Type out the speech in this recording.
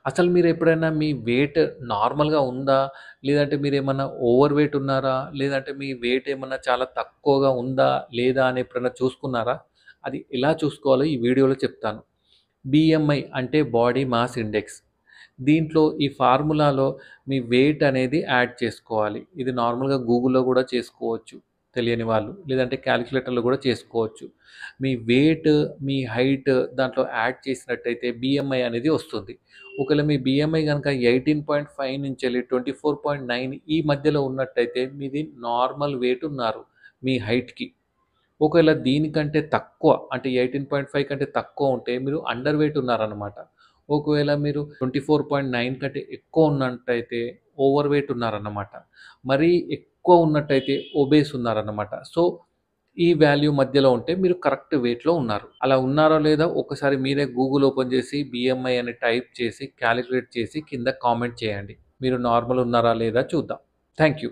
అసలు మీరెప్పుడైనా మీ వెయిట్ నార్మల్‌గా ఉందా? లేదంటే మీరేమన్నా ఓవర్ వెయిట్ ఉన్నారా? లేదంటే మీ వెయిట్ ఏమన్నా చాలా తక్కువగా ఉందా? లేదా? అని ఎప్పుడైనా చూసుకున్నారా? అది ఎలా చూసుకోవాలో ఈ వీడియోలో చెప్తాను. బీఎంఐ అంటే బాడీ మాస్ ఇండెక్స్. దీంట్లో ఈ ఫార్ములాలో మీ వెయిట్ అనేది యాడ్ చేసుకోవాలి. ఇది నార్మల్‌గా గూగుల్‌లో గూడా చేసుకోవచ్చు తెలియని వాళ్ళు. లేదంటే కాలిక్యులేటర్‌లో గూడా చేసుకోవచ్చు. మీ వెయిట్, మీ హైట్ దాంట్లో యాడ్ చేసినట్టయితే బీఎంఐ అనేది వస్తుంది. ఒకవేళ మీ బీఎంఐ గనక 18.5 నుంచెల్లి 24.9 ఈ మధ్యలో ఉన్నట్టయితే మీది నార్మల్ వెయిట్ ఉన్నారు మీ హైట్‌కి. ఒకవేళ దీనికంటే తక్కువ అంటే 18.5 కంటే తక్కువ ఉంటే మీరు అండర్ వెయిట్ ఉన్నారనమాట. ఒకవేళ మీరు 24.9 కంటే ఎక్కువ ఉన్నట్టయితే ఓవర్ వెయిట్ ఉన్నారన్నమాట. మరీ ఎక్కువ ఉన్నట్టయితే ఒబేస్ ఉన్నారన్నమాట. సో, ఈ వాల్యూ మధ్యలో ఉంటే మీరు కరెక్ట్ వెయిట్‌లో ఉన్నారు. అలా ఉన్నారో లేదో ఒక్కసారి మీరే గూగుల్ ఓపెన్ చేసి బీఎంఐ అని టైప్ చేసి కాలిక్యులేట్ చేసి కింద కామెంట్ చేయండి. మీరు నార్మల్ ఉన్నారా లేదా చూద్దాం. Thank you.